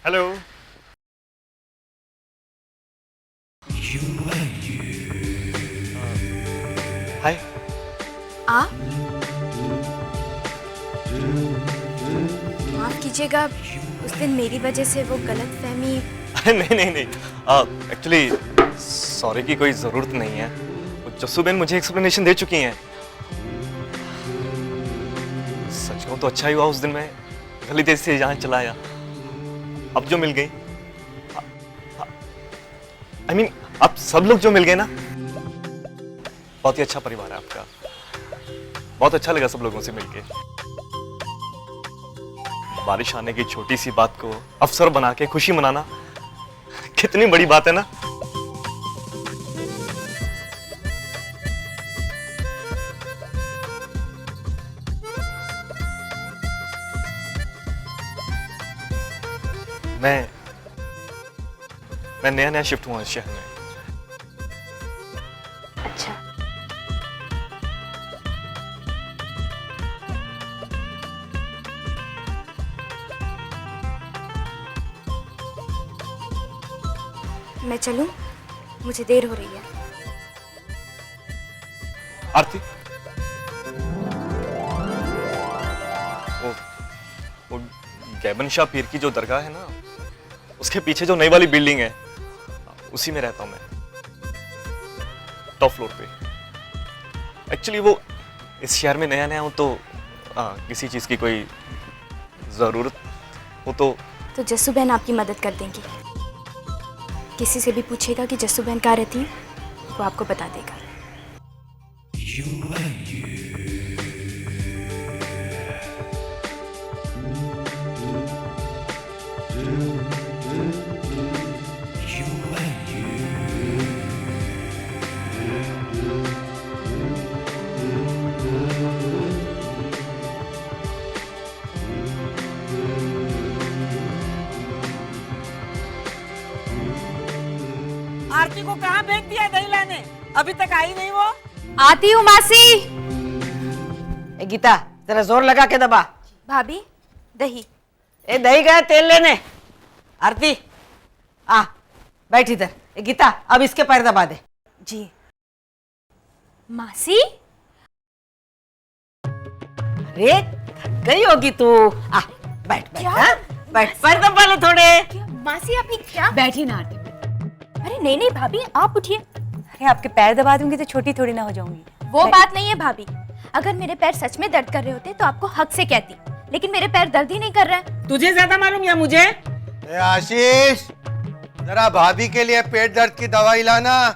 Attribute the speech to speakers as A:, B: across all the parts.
A: Hello. हाय।
B: आप माफ कीजिएगा, उस दिन मेरी वजह से वो गलत फहमी।
A: अरे नहीं नहीं नहीं, एक्चुअली सॉरी की कोई ज़रूरत नहीं है। वो जस्सू बहन मुझे एक्सप्लेनेशन दे चुकी हैं। सच कहूँ तो अच्छा ही हुआ उस दिन मैं गलती से यहाँ चला आया। अब जो मिल गई, I mean, आप सब लोग जो मिल गए ना, बहुत ही अच्छा परिवार है आपका। बहुत अच्छा लगा सब लोगों से मिलके। बारिश आने की छोटी सी बात को अवसर बना के खुशी मनाना कितनी बड़ी बात है ना। मैं नया नया शिफ्ट हुआ इस शहर में।
B: अच्छा, मैं चलूं? मुझे देर हो रही है।
A: आरती, वो गैबन शाह पीर की जो दरगाह है ना, उसके पीछे जो नई वाली बिल्डिंग है, उसी में रहता हूं मैं, टॉप फ्लोर पे। एक्चुअली वो इस शहर में नया नया हूं तो किसी चीज की कोई जरूरत हो तो
B: जस्सू बहन आपकी मदद कर देंगी। किसी से भी पूछेगा कि जस्सू बहन कहाँ रहती है, वो आपको बता देगा।
C: आरती को कहाँ भेज दिया दही लाने? अभी तक आई नहीं वो।
B: आती हूँ मासी।
C: ए गीता, जरा जोर लगा के दबा।
B: भाभी, दही।
C: ए दही गया तेल लेने। आरती आ, बैठ इधर। ए गीता, अब इसके पैर दबा दे।
B: जी मासी।
C: अरे थक गई होगी तू। आ बैठ बैठ।
B: क्या?
C: हाँ? बैठ, पैर दबा ले थोड़े।
B: मासी आपने क्या?
D: बैठी ना आरती।
B: अरे नहीं नहीं भाभी, आप उठिए।
D: अरे आपके पैर दबा दूंगी तो छोटी थोड़ी ना हो जाऊंगी।
B: वो बात नहीं है भाभी। अगर मेरे पैर सच में दर्द कर रहे होते तो आपको हक से कहती, लेकिन मेरे पैर दर्द ही नहीं कर रहे हैं।
C: तुझे ज्यादा मालूम या मुझे?
E: ए आशीष, जरा भाभी के लिए पेट दर्द की दवाई लाना।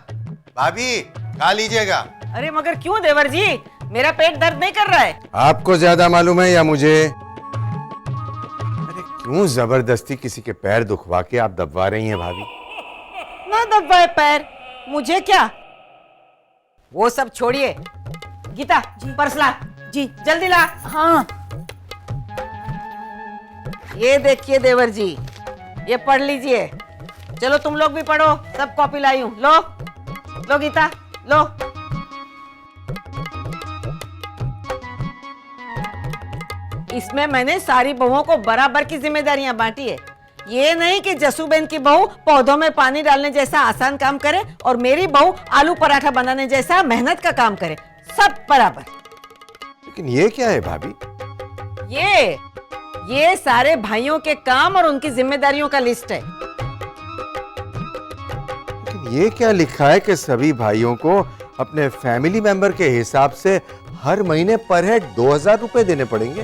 E: भाभी खा लीजिएगा।
C: अरे मगर क्यों देवर जी, मेरा पेट दर्द नहीं कर रहा है।
E: आपको ज्यादा मालूम है या मुझे? अरे क्यों जबरदस्ती किसी के पैर दुखवा के आप दबवा रही हैं भाभी?
C: ना दबाए पैर, मुझे क्या। वो सब छोड़िए। गीता जी, पर्स ला।
D: जी
C: जल्दी ला।
D: हाँ।
C: ये देखिए देवर जी, ये पढ़ लीजिए। चलो तुम लोग भी पढ़ो, सब कॉपी लाई हूं। लो लो गीता, लो। इसमें मैंने सारी बहुओं को बराबर की जिम्मेदारियां बांटी है। ये नहीं कि जसूबेन की बहू पौधों में पानी डालने जैसा आसान काम करे और मेरी बहू आलू पराठा बनाने जैसा मेहनत का काम करे। सब बराबर।
E: लेकिन ये क्या है भाभी?
C: ये सारे भाइयों के काम और उनकी जिम्मेदारियों का लिस्ट है।
E: लेकिन ये क्या लिखा है कि सभी भाइयों को अपने फैमिली मेंबर के हिसाब से हर महीने पर हेड 2000 रुपए देने पड़ेंगे?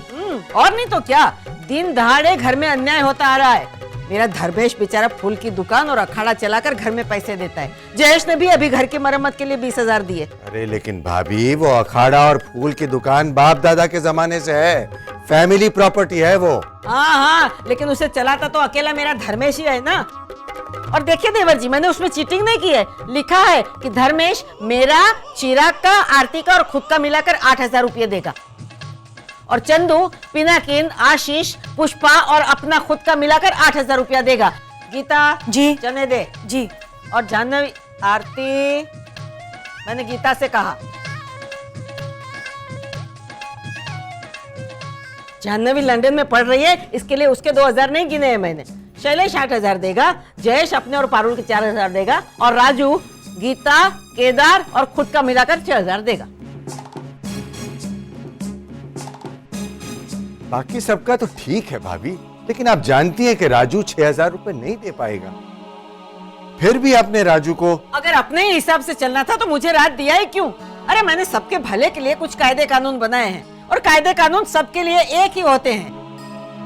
C: और नहीं तो क्या। दिन दहाड़े घर में अन्याय होता आ रहा है। मेरा धर्मेश बेचारा फूल की दुकान और अखाड़ा चलाकर घर में पैसे देता है। जयेश ने भी अभी घर की मरम्मत के लिए 20,000 दिए।
E: अरे लेकिन भाभी, वो अखाड़ा और फूल की दुकान बाप दादा के जमाने से है, फैमिली प्रॉपर्टी है वो।
C: हाँ, लेकिन उसे चलाता तो अकेला मेरा धर्मेश ही है ना। और देखिए देवर जी, मैंने उसमें चीटिंग नहीं की है। लिखा है कि धर्मेश मेरा, चिराग का, आरती का और खुद का मिलाकर 8,000 रुपये देगा। और चंदू, पिनाकिन, आशीष, पुष्पा और अपना खुद का मिलाकर 8,000 रुपया देगा। गीता
D: जी
C: चने दे।
D: जी।
C: और जाह्नवी, आरती, मैंने गीता से कहा। जाह्नवी लंदन में पढ़ रही है, इसके लिए उसके 2,000 नहीं गिने हैं मैंने। शैलेश 8,000 देगा, जयेश अपने और पारुल के 4,000 देगा, और राजू, गीता, केदार और खुद का मिलाकर 6,000 देगा।
E: बाकी सबका तो ठीक है भाभी, लेकिन आप जानती हैं कि राजू 6,000 रुपए नहीं दे पाएगा। फिर भी आपने राजू को
C: अगर अपने ही हिसाब से चलना था तो मुझे रात दिया ही क्यों? अरे मैंने सबके भले के लिए कुछ कायदे कानून बनाए हैं, और कायदे कानून सबके लिए एक ही होते हैं।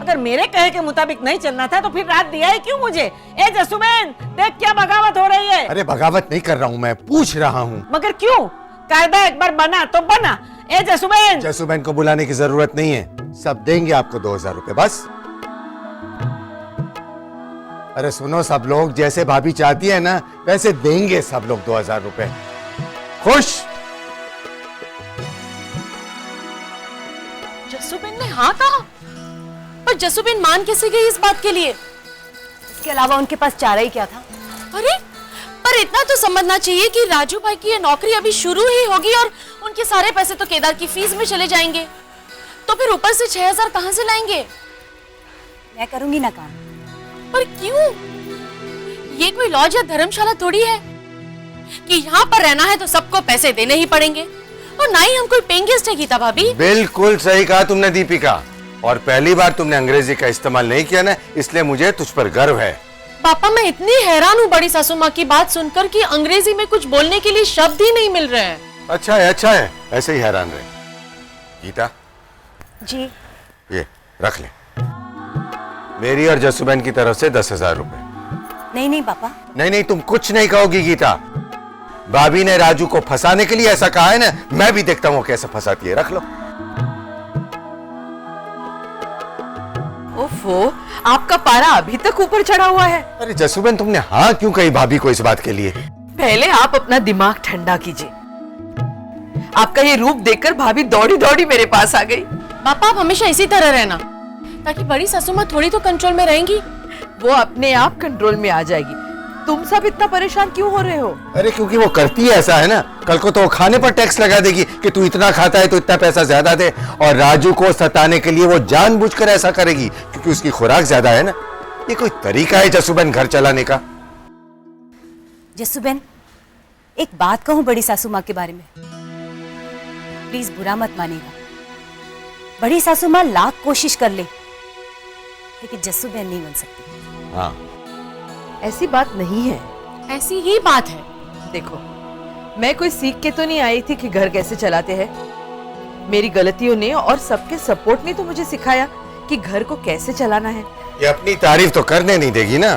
C: अगर मेरे कहे के मुताबिक नहीं चलना था तो फिर रात दिया ही क्यों मुझे? ए जसुबेन, देख क्या बगावत हो रही है।
E: अरे बगावत नहीं कर रहा हूं, मैं पूछ रहा हूं।
C: मगर क्यों? कायदा एक बार बना तो बना। ए जसुबेन,
E: जसुबेन को बुलाने की जरूरत नहीं है, सब देंगे आपको 2,000 रुपए बस। अरे सुनो सब लोग, जैसे भाभी चाहती है ना वैसे देंगे सब लोग 2,000 रुपए। खुश?
F: जसुबेन ने हाँ कहा, पर जसुबेन मान कैसे गई इस बात के लिए?
D: इसके अलावा उनके पास चारा ही क्या था?
F: अरे पर इतना तो समझना चाहिए कि राजू भाई की ये नौकरी अभी शुरू ही होगी और उनके सारे पैसे तो केदार की फीस में चले जाएंगे, तो फिर ऊपर से 6,000 कहाँ से लाएंगे?
D: मैं करूंगी ना काम।
F: पर क्यों? ये कोई लॉज या धर्मशाला थोड़ी है कि यहाँ पर रहना है तो सबको पैसे देने ही पड़ेंगे, और ना ही हम कोई पेइंग गेस्ट है गीता भाभी।
E: बिल्कुल सही कहा तुमने दीपिका, और पहली बार तुमने अंग्रेजी का इस्तेमाल नहीं किया ना, इसलिए मुझे तुझ पर गर्व है।
F: पापा मैं इतनी हैरान हूँ बड़ी सासू माँ की बात सुनकर कि अंग्रेजी में कुछ बोलने के लिए शब्द ही नहीं मिल रहे हैं।
E: अच्छा है, ऐसे ही हैरान रहे। गीता
D: जी
E: ये रख ले, मेरी और जसुबेन की तरफ से 10,000 रुपए।
D: नहीं पापा।
E: नहीं, तुम कुछ नहीं कहोगी गीता। भाभी ने राजू को फंसाने के लिए ऐसा कहा है ना, मैं भी देखता हूँ कैसे फंसाती है। रख लो।
G: ओफो, आपका पारा अभी तक ऊपर चढ़ा हुआ है।
E: अरे जसुबेन, तुमने हाँ क्यों कही भाभी को इस बात के लिए?
G: पहले आप अपना दिमाग ठंडा कीजिए। आपका ये रूप देखकर भाभी दौड़ी दौड़ी मेरे पास आ गई।
F: पापा आप हमेशा इसी तरह रहना, ताकि बड़ी सासू माँ थोड़ी तो कंट्रोल में रहेंगी।
G: वो अपने आप कंट्रोल में आ जाएगी। तुम सब इतना परेशान क्यों हो रहे हो?
E: अरे क्योंकि वो करती है ऐसा, है ना। कल को तो वो खाने पर टैक्स लगा देगी कि तू इतना खाता है तो इतना पैसा ज्यादा दे, और राजू को सताने के लिए वो जानबूझकर ऐसा करेगी क्योंकि उसकी खुराक ज्यादा है ना। ये कोई तरीका है जसुबेन घर चलाने का?
D: जसुबेन, एक बात कहूं बड़ी सासू माँ के बारे में, प्लीज बुरा मत मानिएगा। बड़ी सासू माँ लाख कोशिश कर ले, लेकिन जसुबेन नहीं बन सकती।
E: हाँ,
G: ऐसी बात नहीं है।
F: ऐसी ही बात है।
G: देखो, मैं कोई सीख के तो नहीं आई थी कि घर कैसे चलाते हैं। मेरी गलतियों ने और सबके सपोर्ट ने तो मुझे सिखाया कि घर को कैसे चलाना है।
E: ये अपनी तारीफ तो करने नहीं देगी ना।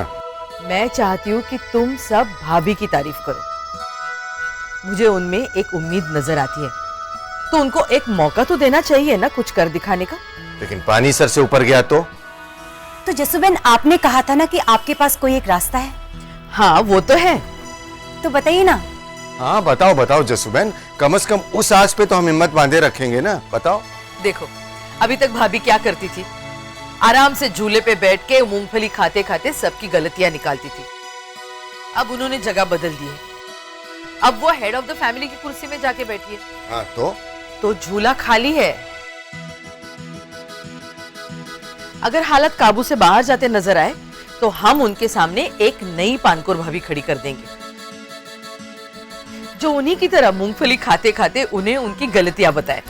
G: मैं चाहती हूँ कि तुम सब भाभी की तारीफ करो। मुझे उनमें एक उम्मीद नजर आती है, तो उनको एक मौका तो देना चाहिए ना कुछ कर दिखाने का।
E: लेकिन पानी सर से ऊपर गया तो
D: जसुबेन, आपने कहा था ना कि आपके पास कोई एक रास्ता है।
G: हाँ वो तो है,
D: तो बताइए ना।
E: हाँ बताओ जसुबेन, कम से कम उस आस पे तो हम हिम्मत बांधे रखेंगे ना। बताओ।
G: देखो अभी तक भाभी क्या करती थी, आराम से झूले पे बैठ के मूंगफली खाते खाते सबकी गलतियां निकालती थी। अब उन्होंने जगह बदल दी है, अब वो हेड ऑफ द फैमिली की कुर्सी में जाके बैठी है।
E: हाँ
G: तो झूला खाली है। अगर हालत काबू से बाहर जाते नजर आए तो हम उनके सामने एक नई पानकोर भाभी खड़ी कर देंगे, जो उन्हीं की तरह मूंगफली खाते खाते उन्हें उनकी गलतियां बताए।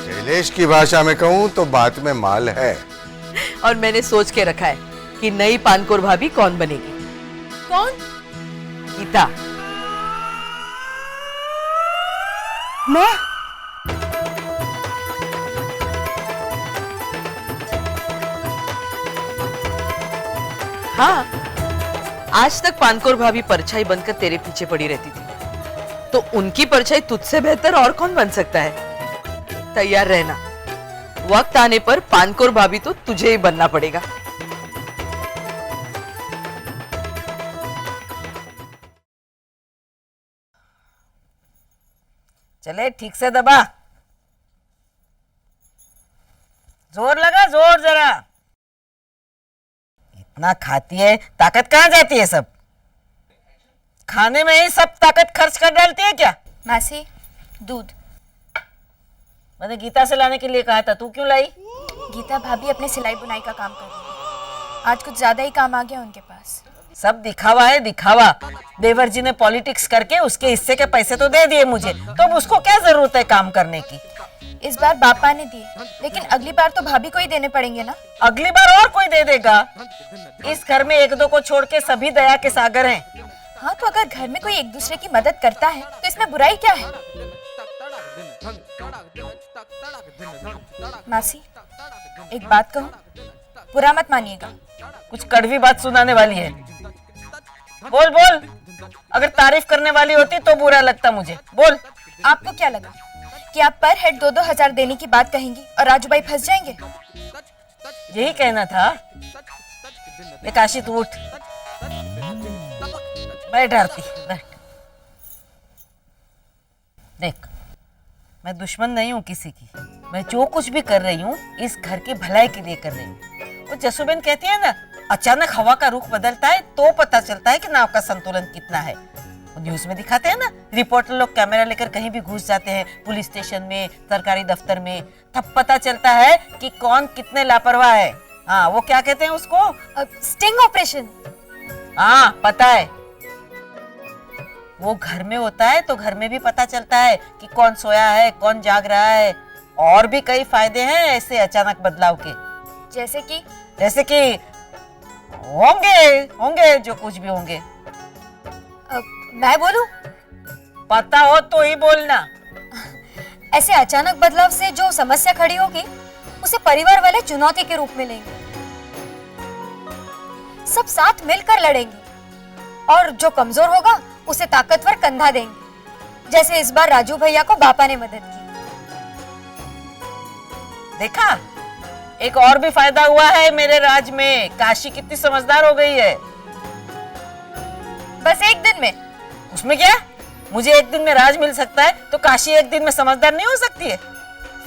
E: शैलेश की भाषा में कहूँ तो बात में माल है।
G: और मैंने सोच के रखा है कि नई पानकोर भाभी कौन बनेगी।
F: कौन?
G: गीता।
D: मैं?
G: हाँ, आज तक पानकोर भाभी परछाई बनकर तेरे पीछे पड़ी रहती थी, तो उनकी परछाई तुझसे बेहतर और कौन बन सकता है। तैयार रहना, वक्त आने पर पानकोर भाभी तो तुझे ही बनना पड़ेगा।
C: चले ठीक से दबा, जोर लगा, जोर जरा। इतना खाती है, ताकत कहाँ जाती है? सब खाने में ही सब ताकत खर्च कर डालती है क्या?
B: मासी, दूध।
C: मैंने गीता से लाने के लिए कहा था, तू क्यों लाई?
B: गीता भाभी अपने सिलाई बुनाई का काम कर रही है। आज कुछ ज्यादा ही काम आ गया उनके पास।
C: सब दिखावा है, दिखावा। देवर जी ने पॉलिटिक्स करके उसके हिस्से के पैसे तो दे दिए मुझे, तो अब उसको क्या जरूरत है काम करने की।
B: इस बार बापा ने दिए, लेकिन अगली बार तो भाभी को ही देने पड़ेंगे ना।
C: अगली बार और कोई दे देगा। इस घर में एक दो को छोड़ के सभी दया के सागर हैं।
B: हाँ, तो अगर घर में कोई एक दूसरे की मदद करता है तो इसमें बुराई क्या है? मासी, एक बात कहूँ, बुरा मत मानिएगा।
C: कुछ कड़वी बात सुनाने वाली है? बोल बोल। अगर तारीफ करने वाली होती तो बुरा लगता मुझे। बोल।
B: आपको क्या लगा कि आप पर हेड 2-2 हजार देने की बात कहेंगी और राजू भाई फंस जाएंगे?
C: यही कहना था। काशी तू उठ, बैठ आरती, बैठ। देख, मैं दुश्मन नहीं हूँ किसी की। मैं जो कुछ भी कर रही हूँ इस घर की भलाई के लिए कर रही हूँ। वो जसुबेन कहती है ना, अचानक हवा का रुख बदलता है तो पता चलता है कि नाव का संतुलन कितना है। वो न्यूज में दिखाते हैं ना, रिपोर्टर लोग कैमरा लेकर कहीं भी घुस जाते हैं, पुलिस स्टेशन में, सरकारी दफ्तर में, तब पता चलता है कि कौन कितने लापरवाह है। हाँ, वो क्या कहते हैं उसको?
B: Sting operation.
C: हाँ, पता है। वो घर में होता है तो घर में भी पता चलता है कि कौन सोया है, कौन जाग रहा है। और भी कई फायदे हैं ऐसे अचानक बदलाव के। जैसे कि होंगे जो कुछ भी होंगे।
B: मैं बोलूं?
C: पता हो तो ही बोलना।
B: ऐसे अचानक बदलाव से जो समस्या खड़ी होगी उसे परिवार वाले चुनौती के रूप में लेंगे। सब साथ मिलकर लड़ेंगे और जो कमजोर होगा उसे ताकतवर कंधा देंगे, जैसे इस बार राजू भैया को बापा ने मदद की।
C: देखा, एक और भी फायदा हुआ है मेरे राज में। काशी कितनी समझदार हो गई है।
B: बस एक दिन में?
C: उसमें क्या, मुझे एक दिन में राज मिल सकता है तो काशी एक दिन में समझदार नहीं हो सकती है?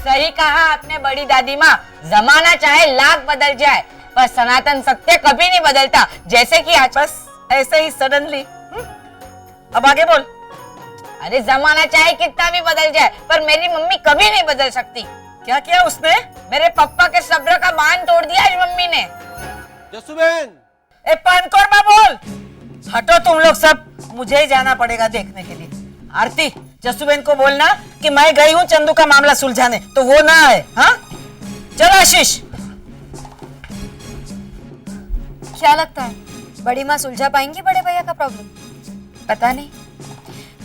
H: सही कहा आपने बड़ी दादी माँ। जमाना चाहे लाख बदल जाए पर सनातन सत्य कभी नहीं बदलता, जैसे कि आज।
C: बस ऐसे ही सडनली। अब आगे बोल।
H: अरे जमाना चाहे कितना भी बदल जाए पर मेरी मम्मी कभी नहीं बदल सकती।
C: क्या किया उसने?
H: मेरे पापा के सब्र का बांध तोड़ दिया आज मम्मी ने।
E: जसुबेन,
C: ए पानकोरमा बोल। हटो तुम लोग सब, मुझे ही जाना पड़ेगा देखने के लिए। आरती, जसुबेन को बोलना कि मैं गई हूँ चंदू का मामला सुलझाने, तो वो ना आए। हाँ, चल आशीष।
B: क्या लगता है बड़ी माँ सुलझा पाएंगी बड़े भैया का प्रॉब्लम? पता नहीं।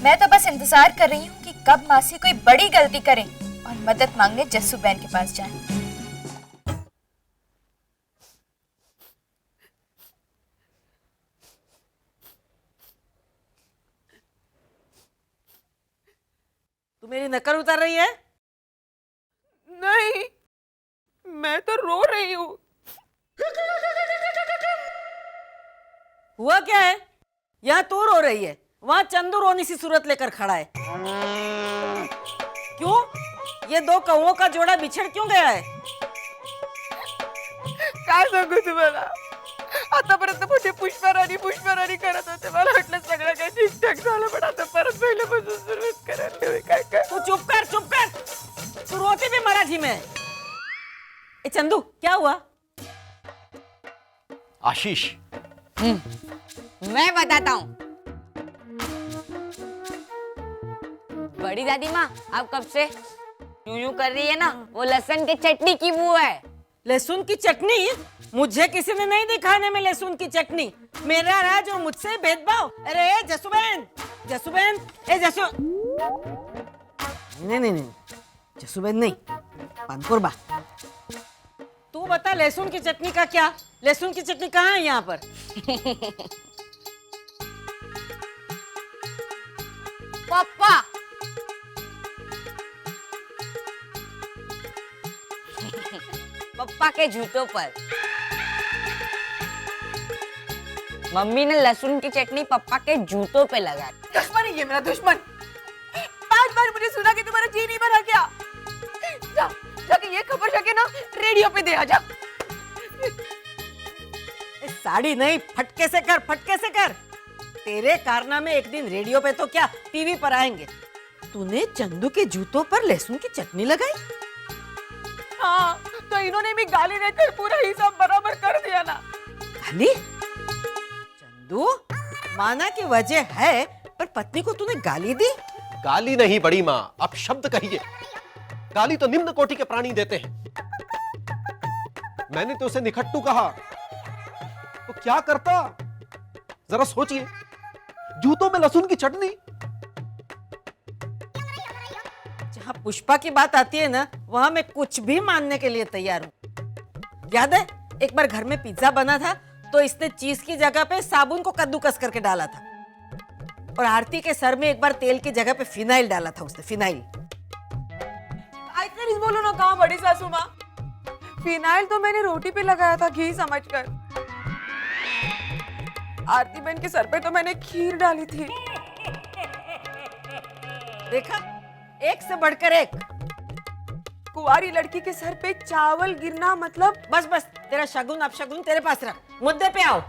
B: मैं तो बस इंतजार कर रही हूँ कि कब मासी कोई बड़ी गलती करें और मदद मांगने जस्सू बहन के पास जाएं।
C: तू मेरी नकल उतार रही है?
G: नहीं, मैं तो रो रही हूँ।
C: हुआ क्या है? यहाँ तू रो रही है, वहाँ चंदू रोनी सी सूरत लेकर खड़ा है। क्यों? ये दो कौओं का जोड़ा बिछड़ क्यों गया है?
G: काय सांगू तुम्हाला, आतापर्यंत मोठे पुष्पाराणी करत होते. मला वाटलं सगळं काही ठीकठाक झालं, पण आता परत पहिल्यापासून सुरुवात करायला हवी. काय काय
C: तू चुप कर। तू रोती भी मराठी में है. ए चंदू, क्या हुआ?
I: आशीष,
H: मैं बताता हूँ. बड़ी दादी माँ, आप कब से यूं कर रही है ना, वो लहसुन की चटनी की वो है.
C: लहसुन की चटनी? मुझे किसी ने नहीं दिखाने में लहसुन की चटनी. मेरा राज और मुझसे भेदभाव. अरे जसुबेन, ए जसु, नहीं, जसुबेन नहीं, पानकोरबा. तू बता, लहसुन की चटनी का क्या? लहसुन की चटनी कहाँ है यहाँ पर?
H: पापा, पप्पा के जूतों पर. मम्मी ने लहसुन की चटनी पप्पा के जूतों पे लगा.
G: दुश्मन है ये मेरा दुश्मन. 5 बार मुझे सुना कि तुम्हारा जी नहीं भरा क्या. जाके ये खबर जाके ना रेडियो पे दे आजा.
C: साड़ी नहीं, फटके से कर. तेरे कारनामे एक दिन रेडियो पे तो क्या टीवी पर आएंगे. तूने चंदू के जूतों पर लहसुन की चटनी लगाई?
G: हाँ,
I: तो इन्होंने भी गाली देकर पूरा हिसाब बराबर कर दिया ना।
C: गाली? चंदू, माना की वजह है, पर पत्नी को तूने गाली दी?
J: गाली नहीं बड़ी माँ, आप शब्द कहिए। गाली तो निम्न कोटि के प्राणी देते हैं। मैंने तो उसे निखट्टू कहा तो क्या करता, जरा सोचिए। जूतों में लहसुन की चटनी।
C: जहाँ पुष्पा की बात आती है ना, वहां मैं कुछ भी मानने के लिए तैयार हूँ। याद है एक बार घर में पिज्जा बना था तो इसने चीज की जगह पे साबुन को कद्दूकस करके डाला था, और आरती के सर में एक बार तेल की जगह पे फिनाइल डाला था उसने, फिनाइल।
I: ऐसे नहीं बोलो ना, कहाँ बड़ी सासू माँ, फिनाइल तो मैंने रोटी पे लगाया था घी समझकर। आरती बहन के सर पे तो मैंने खीर डाली थी।
C: देखा, एक से बढ़कर एक।
I: कुंवारी लड़की के सर पे चावल गिरना मतलब।
C: बस बस, तेरा शगुन अपशगुन तेरे पास रख, मुद्दे पे आओ।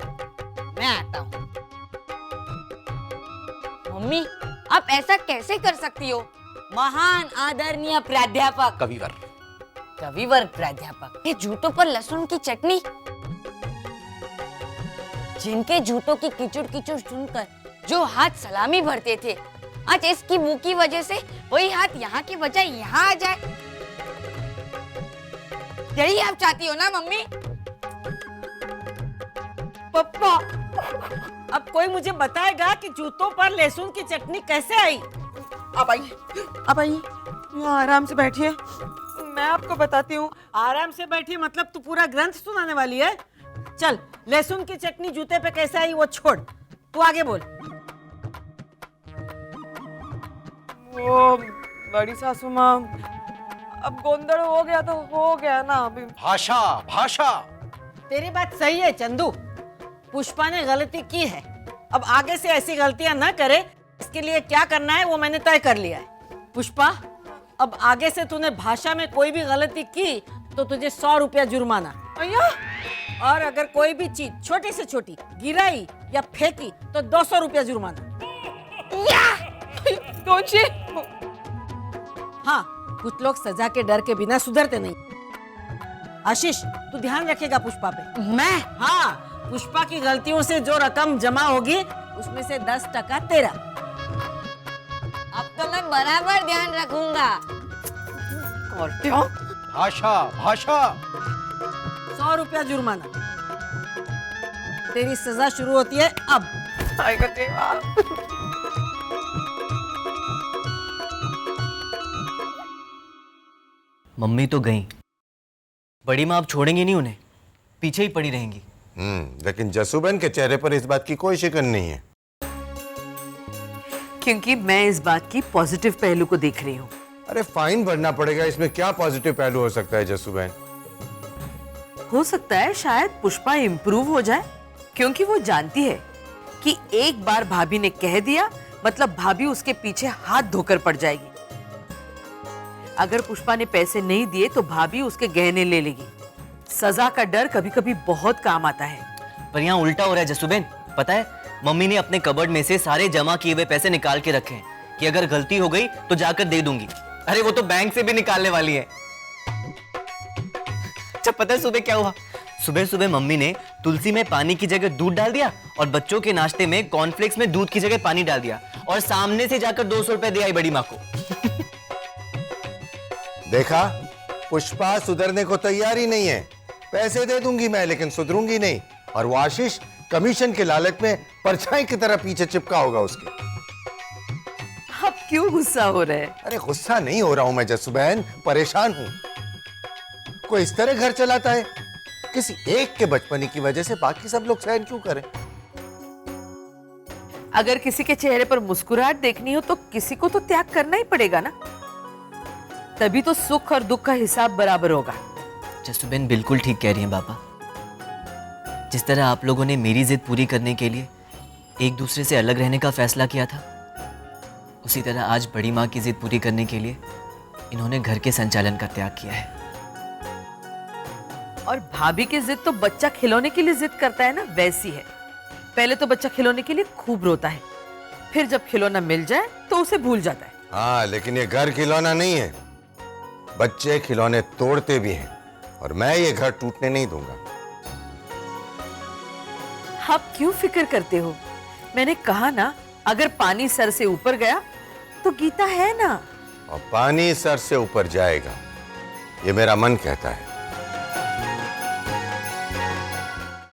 H: मैं आता हूँ। मम्मी, आप ऐसा कैसे कर सकती हो? महान आदरणीय प्राध्यापक, कविवर प्राध्यापक, ये जूतों पर लहसुन की चटनी, जिनके जूतों की किचुड़ किचुड़ सुनकर जो हाथ सलामी भरते थे, आज इसकी मुंह की वजह से वही हाथ यहाँ की बजाय यहाँ आ जाए। यही आप चाहती हो ना मम्मी?
C: पप्पा, अब कोई मुझे बताएगा कि जूतों पर लहसुन की चटनी कैसे आई?
I: अब आइए, यहाँ आराम से बैठिए, मैं आपको बताती हूँ।
C: आराम से बैठी मतलब तू पूरा ग्रंथ सुनाने वाली है? चल, लहसुन की चटनी जूते पे कैसे आई वो छोड़, तू आगे बोल।
I: वो बड़ी सासू माँ, अब गोंदड़ हो गया तो हो गया ना। अभी
J: भाषा भाषा।
C: तेरी बात सही है चंदू, पुष्पा ने गलती की है। अब आगे से ऐसी गलतियां ना करे, इसके लिए क्या करना है वो मैंने तय कर लिया है। पुष्पा, अब आगे से तूने भाषा में कोई भी गलती की तो तुझे 100 रुपया जुर्माना।
I: अय्या,
C: और अगर कोई भी चीज छोटी से छोटी गिराई या फेंकी तो 200 रुपया जुर्माना। हाँ, कुछ लोग सजा के डर के बिना सुधरते नहीं। आशीष, तू ध्यान रखेगा पुष्पा पे।
H: मैं?
C: हाँ, पुष्पा की गलतियों से जो रकम जमा होगी उसमें से 10% तेरा।
H: अब तो मैं बराबर ध्यान रखूंगा।
I: और क्यों?
J: भाषा भाषा।
C: 100 रुपया जुर्माना। तेरी सजा शुरू होती है अब।
I: आएगा देवा।
K: मम्मी तो गई, बड़ी माँ अब छोड़ेंगी नहीं उन्हें, पीछे ही पड़ी रहेंगी।
E: लेकिन जसूबेन के चेहरे पर इस बात की कोई शिकन नहीं है।
G: क्योंकि मैं इस बात की पॉजिटिव पहलू को देख रही हूँ।
E: अरे फाइन भरना पड़ेगा, इसमें क्या पॉजिटिव पहलू हो सकता है जसूबेन?
G: हो सकता है शायद पुष्पा इम्प्रूव हो जाए, क्योंकि वो जानती है कि एक बार भाभी ने कह दिया मतलब भाभी उसके पीछे हाथ धोकर पड़ जाएगी। अगर पुष्पा ने पैसे नहीं दिए तो भाभी उसके गहने ले लेगी। सजा का डर कभी कभी बहुत काम आता है।
K: पर यहाँ उल्टा हो रहा है जसूबेन, पता है मम्मी ने अपने कबर्ड में से सारे जमा किए हुए पैसे निकाल के रखे हैं कि अगर गलती हो गई तो जाकर दे दूंगी। अरे वो तो बैंक से भी निकालने वाली है। अच्छा पता है सुबह क्या हुआ? सुबह सुबह मम्मी ने तुलसी में पानी की जगह दूध डाल दिया और बच्चों के नाश्ते में कॉर्नफ्लेक्स में दूध की जगह पानी डाल दिया और सामने से जाकर 200 रुपए दे आई बड़ी माँ को।
E: देखा, पुष्पा सुधरने को तैयार ही नहीं है। पैसे दे दूंगी मैं, लेकिन सुधरूंगी नहीं। और वो आशीष कमीशन के लालच में परछाई की तरह पीछे चिपका होगा उसके।
G: अब क्यों गुस्सा हो रहे हैं?
E: अरे गुस्सा नहीं हो रहा हूं मैं जसूबेन, परेशान हूं। कोई इस तरह घर चलाता है? किसी एक के बचपने की वजह से बाकी सब लोग सहन क्यों करें?
G: अगर किसी के चेहरे पर मुस्कुराहट देखनी हो तो किसी को तो त्याग करना ही पड़ेगा ना, तभी तो सुख और दुख का हिसाब बराबर होगा।
K: जसूबेन बिल्कुल ठीक कह रही हैं पापा। जिस तरह आप लोगों ने मेरी जिद पूरी करने के लिए एक दूसरे से अलग रहने का फैसला किया था, उसी तरह आज बड़ी माँ की जिद पूरी करने के लिए इन्होंने घर के संचालन का त्याग किया है।
G: और भाभी की जिद तो बच्चा खिलौने के लिए जिद करता है ना, वैसी है। पहले तो बच्चा खिलौने के लिए खूब रोता है, फिर जब खिलौना मिल जाए तो उसे भूल जाता है।
E: हाँ, लेकिन ये घर खिलौना नहीं है। बच्चे खिलौने तोड़ते भी हैं और मैं ये घर टूटने नहीं दूंगा।
G: आप क्यों फिक्र करते हो? मैंने कहा ना, अगर पानी सर से ऊपर गया तो गीता है ना।
E: और पानी सर से ऊपर जाएगा, ये मेरा मन कहता है।